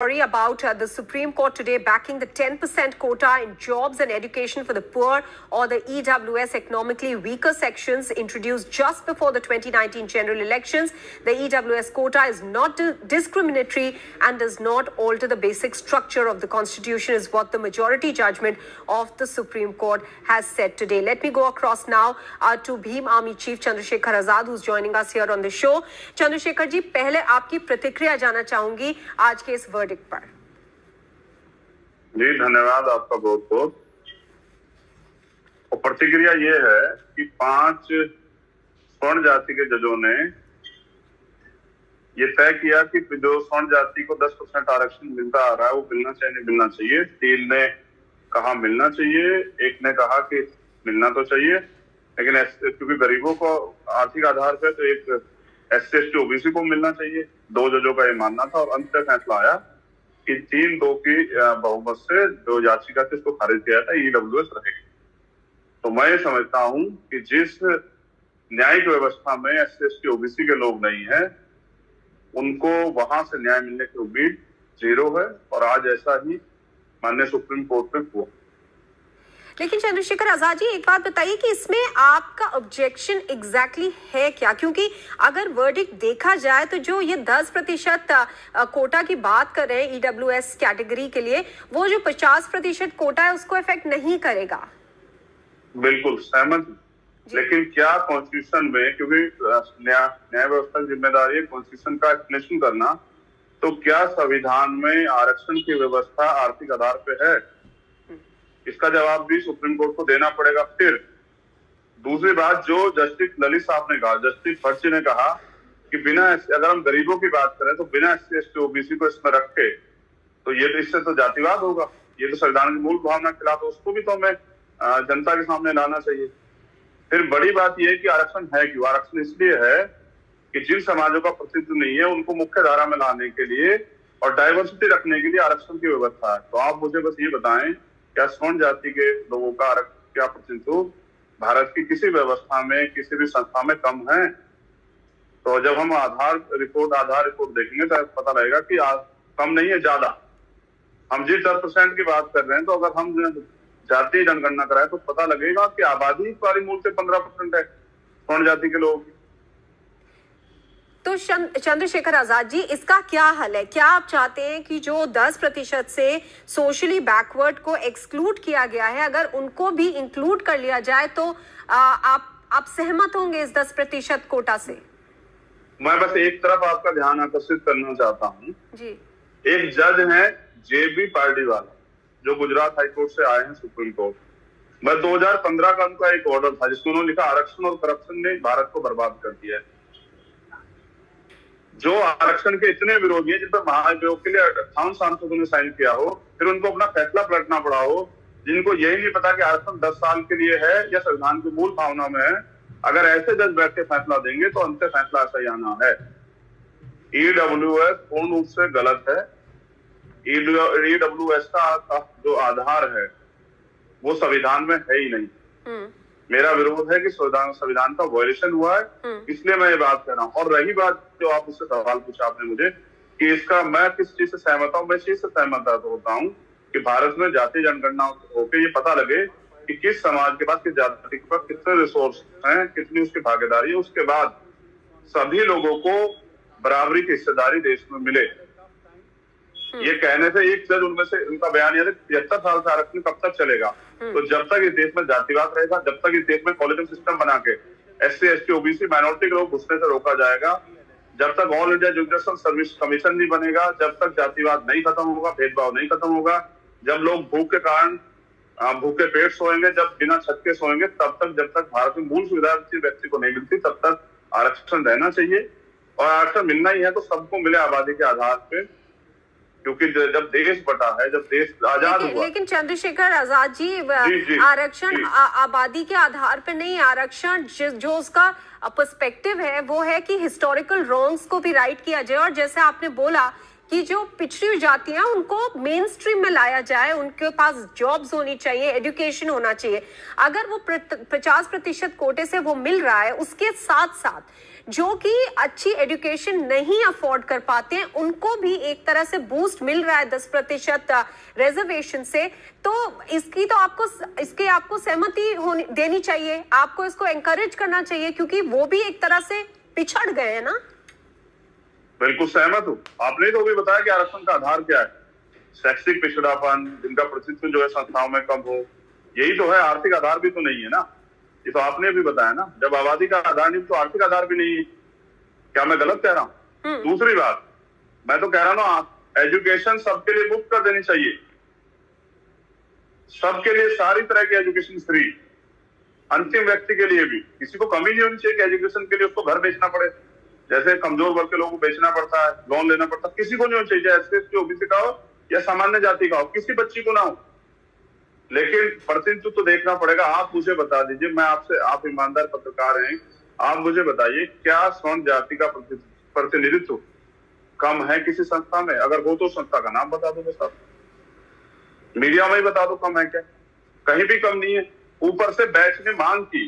Story about the Supreme Court today backing the 10% quota in jobs and education for the poor or the EWS economically weaker sections introduced just before the 2019 general elections. The EWS quota is not discriminatory and does not alter the basic structure of the constitution is what the majority judgment of the Supreme Court has said today. Let me go across now to Bhim Army Chief Chandrasekhar Azad, who's joining us here on the show. Chandrasekhar ji, पहले आपकी प्रतिक्रिया जानना चाहूंगी आज के इस पर। जी धन्यवाद आपका बहुत बहुत। और प्रतिक्रिया ये है कि 5 स्वर्ण जाति के जजों ने ये तय किया कि जो स्वर्ण जाति को 10% आरक्षण मिलता आ रहा है वो मिलना चाहिए, नहीं मिलना चाहिए। 3 ने कहा मिलना चाहिए, 1 ने कहा कि मिलना तो चाहिए, लेकिन क्योंकि गरीबों को आर्थिक आधार पे तो एक SC ST OBC को मिलना चाहिए। 2 जजों का ये मानना था और अंत तक फैसला आया कि 3-2 की बहुमत से जो याचिका थी उसको खारिज किया था, EWS रहेगी। तो मैं समझता हूं कि जिस न्यायिक व्यवस्था में SC ST OBC के लोग नहीं है उनको वहां से न्याय मिलने की उम्मीद 0 है और आज ऐसा ही माननीय सुप्रीम कोर्ट में हुआ। लेकिन चंद्रशेखर आजाद जी, एक बात बताइए कि इसमें आपका ऑब्जेक्शन एग्जैक्टली है क्या? क्योंकि अगर वर्डिक्ट देखा जाए तो जो ये 10% कोटा की बात कर रहे हैं EWS कैटेगरी के लिए, वो जो 50% कोटा है उसको इफेक्ट नहीं करेगा। बिल्कुल सहमत, लेकिन क्या कॉन्स्टिट्यूशन में, क्योंकि न्याय व्यवस्था की जिम्मेदारी है कॉन्स्टिट्यूशन का एक्सप्लेनेशन करना, तो क्या संविधान में आरक्षण की व्यवस्था आर्थिक आधार पे है? इसका जवाब भी सुप्रीम कोर्ट को देना पड़ेगा। फिर दूसरी बात जो जस्टिस ललित साहब ने कहा, जस्टिस फर्जी ने कहा कि बिना, अगर हम गरीबों की बात करें तो बिना SC ST OBC को इसमें रखे तो ये तो इससे तो जातिवाद होगा, ये तो संविधान की मूल भावना के खिलाफ, उसको भी तो हमें जनता के सामने लाना चाहिए। फिर बड़ी बात यह है कि आरक्षण है क्यों? आरक्षण इसलिए है कि जिन समाजों का प्रतिनिधित्व नहीं है उनको मुख्य धारा में लाने के लिए और डाइवर्सिटी रखने के लिए आरक्षण की व्यवस्था है। तो आप मुझे बस ये बताएं, क्या स्वर्ण जाति के लोगों का क्या प्रतिनिधित्व भारत की किसी व्यवस्था में, किसी भी संस्था में कम है? तो जब हम आधार रिपोर्ट देखेंगे तो पता लगेगा कि कम नहीं है, ज्यादा। हम जिस 10% की बात कर रहे हैं, तो अगर हम जातीय जनगणना कराएं तो पता लगेगा कि आबादी वाली मूल से 15% है स्वर्ण जाति के लोगों की। तो चंद्रशेखर आजाद जी, इसका क्या हल है? क्या आप चाहते हैं कि जो 10% से सोशली बैकवर्ड को एक्सक्लूड किया गया है, अगर उनको भी इंक्लूड कर लिया जाए तो आप सहमत होंगे इस 10% कोटा से? मैं बस एक तरफ आपका ध्यान आकर्षित करना चाहता हूँ जी। एक जज है JB पार्टी वाला जो गुजरात हाईकोर्ट से आए हैं सुप्रीम कोर्ट। मैं 2015 का उनका एक ऑर्डर था जिसमें उन्होंने लिखा आरक्षण और करप्शन ने भारत को बर्बाद कर दिया है। जो आरक्षण के इतने विरोधी है, जिन पर महाभियोग के लिए 58 सांसदों ने साइन किया हो, फिर उनको अपना फैसला पलटना पड़ा हो, जिनको यही नहीं पता कि आरक्षण 10 साल के लिए है या संविधान की मूल भावना में है, अगर ऐसे जज बैठ के फैसला देंगे तो अंतिम फैसला ऐसा ही आना है। EWS पूर्ण रूप से गलत है। EWS का जो आधार है वो संविधान में है ही नहीं। मेरा विरोध है कि संविधान का वायलेशन हुआ है, इसलिए मैं ये बात कर रहा हूँ। और रही बात जो आप उससे सवाल पूछा आपने मुझे कि इसका मैं किस चीज से सहमत हूँ, मैं इस चीज से सहमत होता हूँ कि भारत में जातीय जनगणना होकर ये पता लगे कि किस समाज के पास, किस जाति के पास कितने रिसोर्स हैं, कितनी उसकी भागीदारी है, उसके बाद सभी लोगों को बराबरी की हिस्सेदारी देश में मिले। ये कहने से एक जज उनमें से उनका बयान यह है 75 साल से आरक्षण कब तक चलेगा? तो जब तक इस देश में जातिवाद रहेगा, जब तक इस देश में कॉलेजियम सिस्टम बना के SC ST OBC माइनॉरिटी के लोग घुसने से रोका जाएगा, जब तक all India judicial service commission नहीं बनेगा, जब तक जातिवाद नहीं खत्म होगा, भेदभाव नहीं खत्म होगा, जब लोग भूख के कारण भूखे पेट सोएंगे, जब बिना छत के सोएंगे, तब तक, जब तक भारत में मूल सुविधा किसी व्यक्ति को नहीं मिलती, तब तक आरक्षण रहना चाहिए। और आरक्षण मिलना ही है तो सबको मिले आबादी के आधार पे, क्योंकि जब देश बटा है, जब देश आजाद हुआ। लेकिन चंद्रशेखर आजाद जी, आरक्षण आबादी के आधार पर नहीं, आरक्षण जो उसका पर्सपेक्टिव है वो है कि हिस्टोरिकल रॉन्ग्स को भी राइट किया जाए। और जैसे आपने बोला कि जो पिछड़ी जातियां उनको मेन स्ट्रीम में लाया जाए, उनके पास जॉब्स होनी चाहिए, एजुकेशन होना चाहिए। अगर वो 50% कोटे से वो मिल रहा है, उसके साथ साथ जो कि अच्छी एजुकेशन नहीं अफोर्ड कर पाते हैं, उनको भी एक तरह से बूस्ट मिल रहा है 10% रिजर्वेशन से। तो इसकी आपको सहमति देनी चाहिए, आपको इसको एनकरेज करना चाहिए, क्योंकि वो भी एक तरह से पिछड़ गए हैं ना। बिल्कुल सहमत हूँ। आपने तो भी बताया कि आरक्षण का आधार क्या है, शैक्षिक पिछड़ापन, जिनका प्रतिनिधित्व जो है संस्थाओं में कम हो, यही तो है। आर्थिक आधार भी तो नहीं है ना, ये तो आपने भी बताया ना। जब आबादी का आधार नहीं तो आर्थिक आधार भी नहीं है। क्या मैं गलत कह रहा हूँ? दूसरी बात, मैं तो कह रहा हूँ ना, एजुकेशन सबके लिए मुफ्त कर देनी चाहिए, सबके लिए सारी तरह की एजुकेशन फ्री, अंतिम व्यक्ति के लिए भी। किसी को कमी नहीं होनी चाहिए कि एजुकेशन के लिए उसको घर बेचना पड़े, जैसे कमजोर वर्ग के लोगों को बेचना पड़ता है, लोन लेना पड़ता है। किसी को नहीं होना चाहिए, एससी एसटी ओबीसी का हो या सामान्य जाति का हो, किसी बच्ची को ना हो। लेकिन प्रतिनिधित्व तो देखना पड़ेगा। आप मुझे बता दीजिए, मैं आपसे, आप ईमानदार पत्रकार हैं, आप मुझे बताइए क्या स्वर्ण जाति का प्रतिनिधित्व कम है किसी संस्था में? अगर हो तो संस्था का नाम बता दो साहब, मीडिया में ही बता दो कम है क्या? कहीं भी कम नहीं है। ऊपर से बैच ने मांग की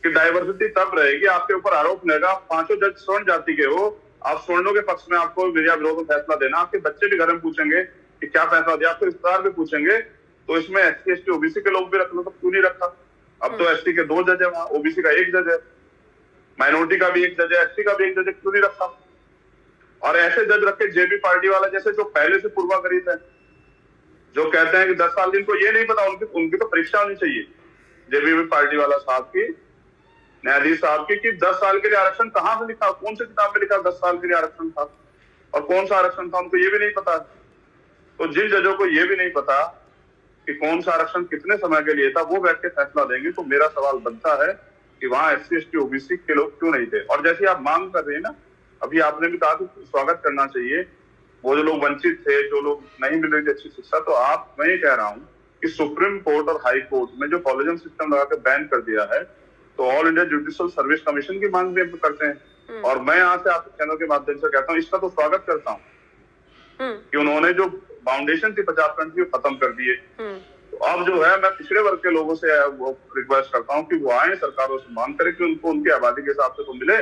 कि डाइवर्सिटी तब रहेगी, आपके ऊपर आरोप रहेगा, 5 जज स्वर्ण जाति के हो, आप स्वर्णों के पक्ष में आपको मीडिया विरोध में फैसला देना। आपके बच्चे भी घर में पूछेंगे कि क्या फैसला दिया, आपके रिश्तेदार भी पूछेंगे, तो इसमें एससी एसटी ओबीसी के लोग भी रख लो, तो क्यों नहीं रखा? अब तो एसटी के 2 जज है वहां, ओबीसी का 1 जज है, माइनॉरिटी का भी 1 जज है, एसटी का भी 1 जज है, क्यों नहीं रखा? और ऐसे जज रखे जेबी पार्टी वाला जैसे, जो पहले से पूर्वाग्रहित है, जो कहते हैं कि 10 साल जिनको ये नहीं पता, उनकी तो परीक्षा होनी चाहिए जेबी पार्टी वाला साहब की, न्यायाधीश साहब की, कि 10 साल के लिए आरक्षण कहां से लिखा, कौन सी किताब में लिखा 10 साल के लिए आरक्षण था, और कौन सा आरक्षण था, उनको ये भी नहीं पता। तो जिन जजों को ये भी नहीं पता कि कौन सा आरक्षण कितने समय के लिए था, वो बैठ के फैसला देंगे, तो मेरा सवाल बनता है कि वहां एससी एसटी ओबीसी के लोग क्यों नहीं थे? और जैसे आप मांग कर रहे हैं ना, अभी आपने भी कहा कि स्वागत करना चाहिए, वो जो लोग वंचित थे, जो लोग नहीं मिल रही थी अच्छी शिक्षा, तो मैं ये कह रहा हूँ कि सुप्रीम कोर्ट और हाई कोर्ट में जो कॉलेजियम सिस्टम लगा के बैन कर दिया है, तो all India judicial service commission की मांग भी हम करते हैं। और मैं यहाँ से आपके चैनल के माध्यम से कहता हूँ, इसका तो स्वागत करता हूँ कि उन्होंने जो फाउंडेशन थी 50% की खत्म कर दिए। तो अब जो है, मैं पिछड़े वर्ग के लोगों से वो रिक्वेस्ट करता हूँ कि वो आए, सरकारों से मांग करें कि उनको उनकी आबादी के हिसाब से तो मिले।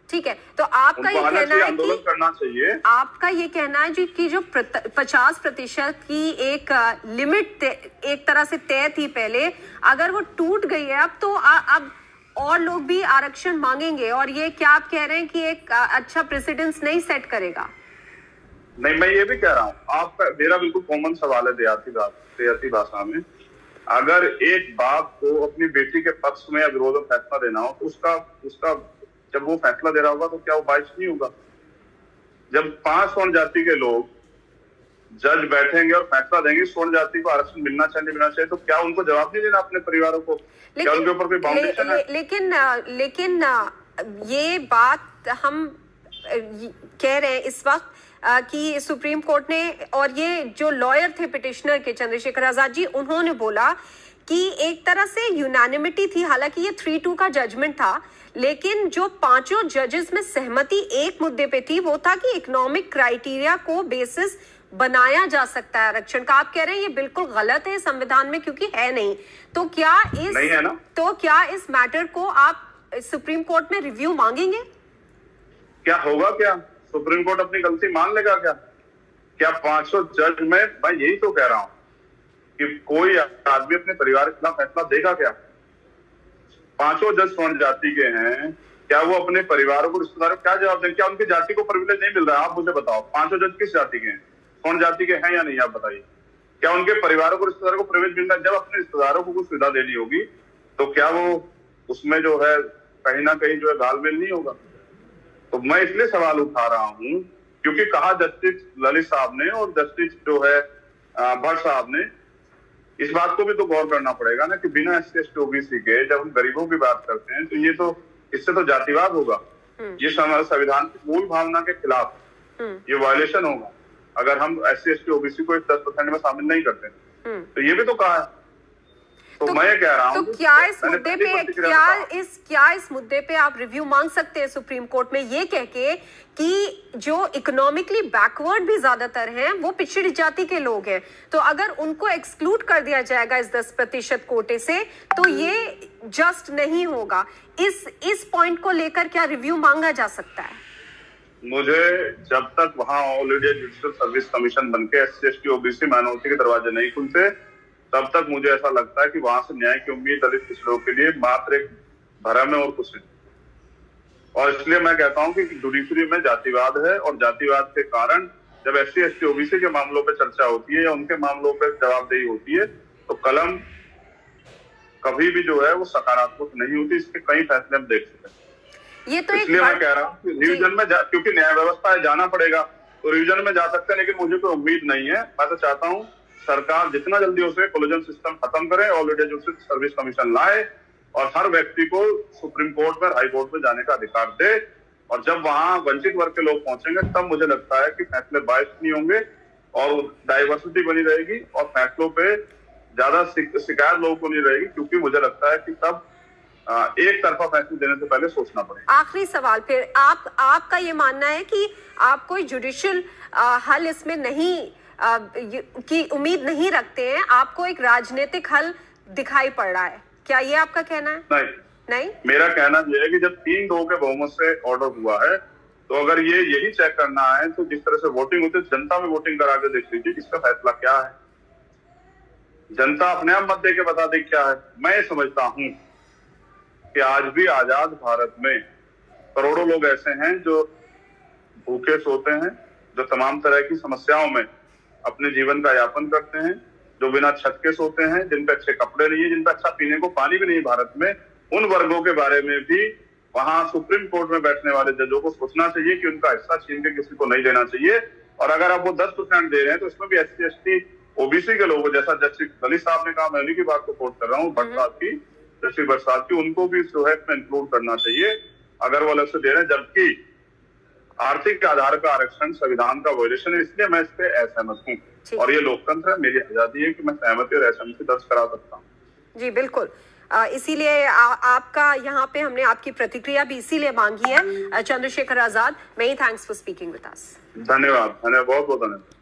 ठीक है, तो आपका ये कहना है कि करना चाहिए, आपका ये कहना है जी कि जो 50% की एक लिमिट एक तरह से तय थी पहले, अगर वो टूट गई है अब, तो अब और लोग भी आरक्षण मांगेंगे, और ये क्या आप कह रहे हैं कि एक अच्छा प्रेसिडेंस नहीं सेट करेगा? नहीं, मैं ये भी कह रहा हूँ, आपका मेरा बिल्कुल कॉमन सवाल है देहाती भाषा में, अगर एक बाप को अपनी बेटी के पक्ष में या विरोध में फैसला देना हो, तो उसका जब वो फैसला दे रहा होगा तो क्या वो बाइस नहीं होगा? जब 5 स्वर्ण जाति के लोग जज बैठेंगे और फैसला देंगे स्वर्ण जाति को आरक्षण मिलना चाहिए, तो क्या उनको जवाब नहीं देना अपने परिवारों को? क्या उनके ऊपर कोई बाउंडेशन है? लेकिन ये बात हम कह रहे हैं इस वक्त कि सुप्रीम कोर्ट ने, और ये जो लॉयर थे पिटिशनर के चंद्रशेखर आजाद जी, उन्होंने बोला कि एक तरह से यूनानिमिटी थी, हालांकि ये 3-2 का जजमेंट था, लेकिन जो 5 जजेस में सहमति एक मुद्दे पे थी, वो था कि इकोनॉमिक क्राइटेरिया को बेसिस बनाया जा सकता है आरक्षण का। आप कह रहे हैं ये बिल्कुल गलत है संविधान में, क्योंकि है नहीं। तो क्या इस मैटर को आप सुप्रीम कोर्ट में रिव्यू मांगेंगे? क्या होगा? क्या सुप्रीम कोर्ट अपनी गलती मान लेगा? क्या 500 जज में, मैं यही तो कह रहा हूं कि कोई आदमी अपने परिवार के खिलाफ फैसला देगा क्या? 500 जज स्वर्ण जाति के हैं, क्या वो अपने परिवारों को, रिश्तेदारों को क्या जवाब देंगे? क्या उनकी जाति को प्रिविलेज नहीं मिल रहा है? आप मुझे बताओ, 500 जज किस जाति के हैं? स्वर्ण जाति के हैं या नहीं? आप बताइए, क्या उनके परिवारों को, रिश्तेदारों को प्रिविलेज मिल रहा है? जब अपने रिश्तेदारों को कुछ सुविधा देनी होगी, तो क्या वो उसमें जो है कहीं ना कहीं जो है घालमेल नहीं होगा? तो मैं इसलिए सवाल उठा रहा हूं क्योंकि कहा जस्टिस ललित साहब ने और जस्टिस जो है भट्ट साहब ने, इस बात को भी तो गौर करना पड़ेगा ना कि बिना एससी एसटी ओबीसी के जब हम गरीबों की बात करते हैं, तो ये तो, इससे तो जातिवाद होगा, ये संविधान की मूल भावना के खिलाफ, ये वायलेशन होगा अगर हम एससी एसटी ओबीसी को इस 10% में शामिल नहीं करते। तो ये भी तो कहा है। तो मैं कह रहा हूँ तो क्या इस मुद्दे पे आप रिव्यू मांग सकते हैं सुप्रीम कोर्ट में, ये कह के कि जो इकोनॉमिकली बैकवर्ड भी ज्यादातर हैं वो पिछड़ी जाति के लोग हैं, तो अगर उनको एक्सक्लूड कर दिया जाएगा इस 10% कोटे से तो ये जस्ट नहीं होगा। इस पॉइंट को लेकर क्या रिव्यू मांगा जा सकता है? मुझे जब तक वहां all India judicial service commission बनके SC/ST OBC माइनॉरिटी के दरवाजे नहीं खुलते तब तक मुझे ऐसा लगता है कि वहां से न्याय की उम्मीद दलित पिछड़ों के लिए मात्र एक भ्रम है और कुछ नहीं। और इसलिए मैं कहता हूं कि जुडिशरी में जातिवाद है और जातिवाद के कारण जब SC/ST OBC के मामलों पे चर्चा होती है या उनके मामलों पे जवाबदेही होती है तो कलम कभी भी जो है वो सकारात्मक नहीं होती। इसके कई फैसले हम देख चुके हैं। ये तो इसलिए मैं कह रहा हूँ कि रिवीजन में क्योंकि न्याय व्यवस्था है जाना पड़ेगा तो रिवीजन में जा सकते हैं, लेकिन मुझे कोई उम्मीद नहीं है। मैं तो चाहता हूँ सरकार जितना जल्दी हो सके कोलिजन सिस्टम खत्म करे, all India judicial service commission लाए और हर व्यक्ति को सुप्रीम कोर्ट में, हाई कोर्ट में जाने का अधिकार दे। और जब वहां वंचित वर्ग के लोग पहुंचेंगे तब मुझे लगता है कि फैसले बायस्ड नहीं होंगे और डाइवर्सिटी बनी रहेगी और फैसलों पे ज्यादा शिकायत लोगों को नहीं रहेगी, क्योंकि मुझे लगता है कि तब एक तरफा फैसले देने से पहले सोचना पड़ेगा। आखिरी सवाल फिर आपका ये मानना है कि आप कोई जुडिशियल हल इसमें नहीं की उम्मीद नहीं रखते हैं, आपको एक राजनीतिक हल दिखाई पड़ रहा है, क्या ये आपका कहना है? नहीं, मेरा कहना यह है कि जब 3-2 के बहुमत से ऑर्डर हुआ है तो अगर यही चेक करना है तो जिस तरह से वोटिंग होती है जनता में वोटिंग करा के देख लीजिए इसका फैसला क्या है। जनता अपने आप मत दे के बता दे क्या है। मैं समझता हूं कि आज भी आजाद भारत में करोड़ों लोग ऐसे हैं जो भूखे सोते हैं, जो तमाम तरह की समस्याओं में अपने जीवन का यापन करते हैं, जो बिना छत के सोते हैं, जिन पे अच्छे कपड़े नहीं है, जिन पे अच्छा पीने को पानी भी नहीं भारत में। उन वर्गों के बारे में भी वहां सुप्रीम कोर्ट में बैठने वाले जजों को सोचना चाहिए कि उनका हिस्सा छीन के किसी को नहीं देना चाहिए। और अगर आप वो 10% दे रहे हैं तो इसमें भी SC/ST OBC के लोगों जैसा जस्टिस दलित साहब ने कहा, मैं उन्हीं की बात को कोट कर रहा हूँ, जस्टिस बरसात की, उनको भी जो है इसमें इंक्लूड करना चाहिए अगर वो अलग से दे रहे हैं। जबकि आर्थिक के आधार पर आरक्षण संविधान का वायलेशन है, इसलिए मैं इस पे असहमत हूँ। और ये लोकतंत्र है, मेरी आजादी है कि मैं सहमति और असहमति दर्ज करा सकता हूँ। जी बिल्कुल, इसीलिए आपका यहाँ पे हमने आपकी प्रतिक्रिया भी इसीलिए मांगी है। Chandrashekhar Azad, many thanks for speaking with us. धन्यवाद, बहुत बहुत धन्यवाद।